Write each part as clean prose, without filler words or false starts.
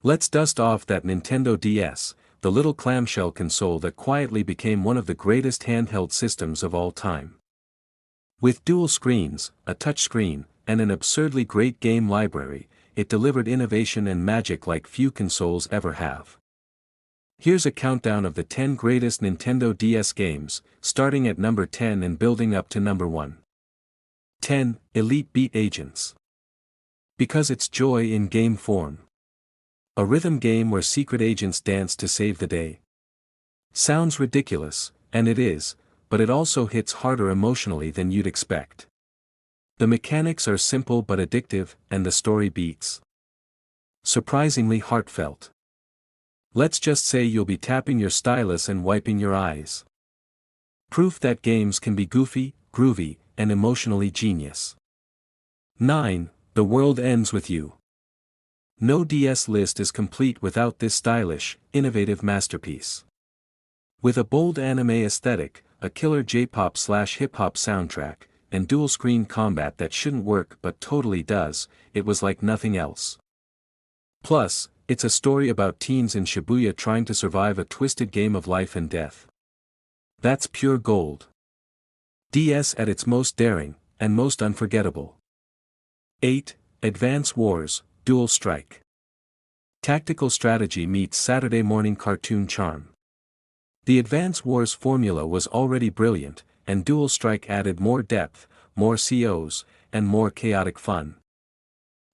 Let's dust off that Nintendo DS, the little clamshell console that quietly became one of the greatest handheld systems of all time. With dual screens, a touchscreen, and an absurdly great game library, it delivered innovation and magic like few consoles ever have. Here's a countdown of the 10 greatest Nintendo DS games, starting at number 10 and building up to number 1. 10. Elite Beat Agents. Because it's joy in game form. A rhythm game where secret agents dance to save the day. Sounds ridiculous, and it is, but it also hits harder emotionally than you'd expect. The mechanics are simple but addictive, and the story beats. Surprisingly heartfelt. Let's just say you'll be tapping your stylus and wiping your eyes. Proof that games can be goofy, groovy, and emotionally genius. 9. The World Ends With You. No DS list is complete without this stylish, innovative masterpiece. With a bold anime aesthetic, a killer J-pop/hip-hop soundtrack, and dual-screen combat that shouldn't work but totally does, it was like nothing else. Plus, it's a story about teens in Shibuya trying to survive a twisted game of life and death. That's pure gold. DS at its most daring, and most unforgettable. 8. Advance Wars, Dual Strike. Tactical strategy meets Saturday morning cartoon charm. The Advance Wars formula was already brilliant, and Dual Strike added more depth, more COs, and more chaotic fun.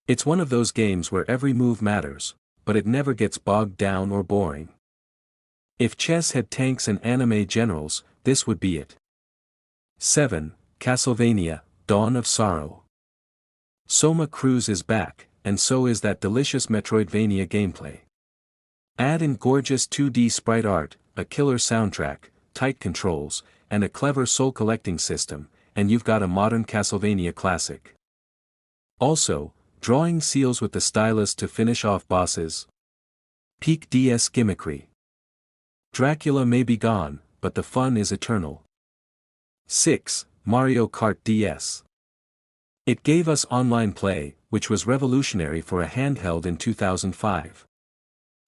It's one of those games where every move matters, but it never gets bogged down or boring. If chess had tanks and anime generals, this would be it. 7. Castlevania, Dawn of Sorrow. Soma Cruz is back, and so is that delicious Metroidvania gameplay. Add in gorgeous 2D sprite art, a killer soundtrack, tight controls, and a clever soul-collecting system, and you've got a modern Castlevania classic. Also, drawing seals with the stylus to finish off bosses. Peak DS gimmickry. Dracula may be gone, but the fun is eternal. 6. Mario Kart DS. It gave us online play, which was revolutionary for a handheld in 2005.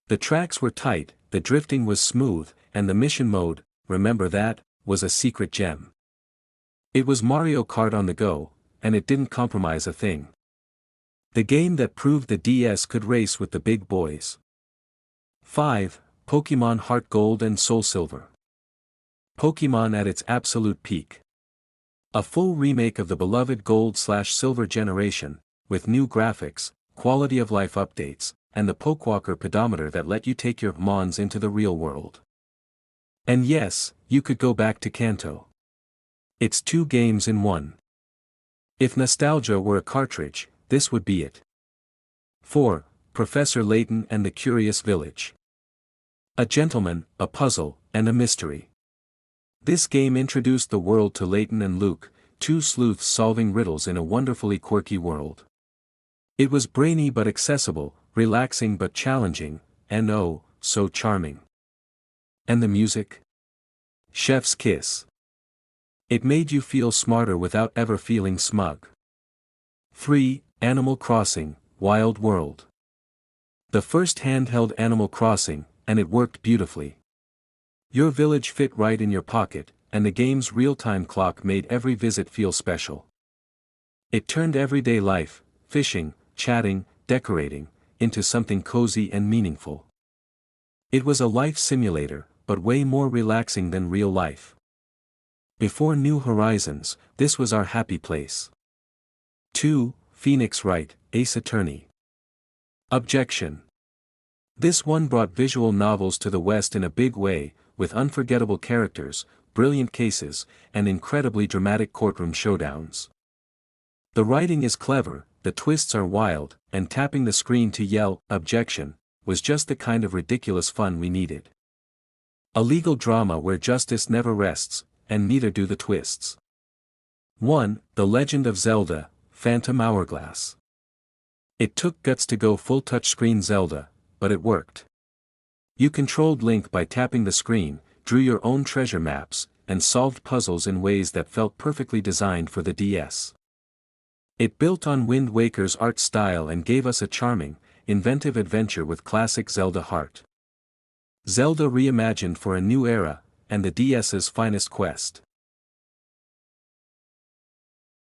The tracks were tight, the drifting was smooth, and the mission mode, remember that, was a secret gem. It was Mario Kart on the go, and it didn't compromise a thing. The game that proved the DS could race with the big boys. 5. Pokémon Heart Gold and Soul Silver. Pokémon at its absolute peak. A full remake of the beloved Gold/Silver generation, with new graphics, quality of life updates, and the Pokewalker pedometer that let you take your Mons into the real world. And yes, you could go back to Kanto. It's 2 games in 1. If nostalgia were a cartridge, this would be it. 4. Professor Layton and the Curious Village. A gentleman, a puzzle, and a mystery. This game introduced the world to Layton and Luke, 2 sleuths solving riddles in a wonderfully quirky world. It was brainy but accessible, relaxing but challenging, and oh, so charming. And the music? Chef's kiss. It made you feel smarter without ever feeling smug. 3. Animal Crossing, Wild World. The first handheld Animal Crossing, and it worked beautifully. Your village fit right in your pocket, and the game's real-time clock made every visit feel special. It turned everyday life, fishing, chatting, decorating, into something cozy and meaningful. It was a life simulator, but way more relaxing than real life. Before New Horizons, this was our happy place. 2. Phoenix Wright, Ace Attorney. Objection. This one brought visual novels to the West in a big way, with unforgettable characters, brilliant cases, and incredibly dramatic courtroom showdowns. The writing is clever, the twists are wild, and tapping the screen to yell, "Objection," was just the kind of ridiculous fun we needed. A legal drama where justice never rests, and neither do the twists. 1. The Legend of Zelda, Phantom Hourglass. It took guts to go full touchscreen Zelda, but it worked. You controlled Link by tapping the screen, drew your own treasure maps, and solved puzzles in ways that felt perfectly designed for the DS. It built on Wind Waker's art style and gave us a charming, inventive adventure with classic Zelda heart. Zelda reimagined for a new era, and the DS's finest quest.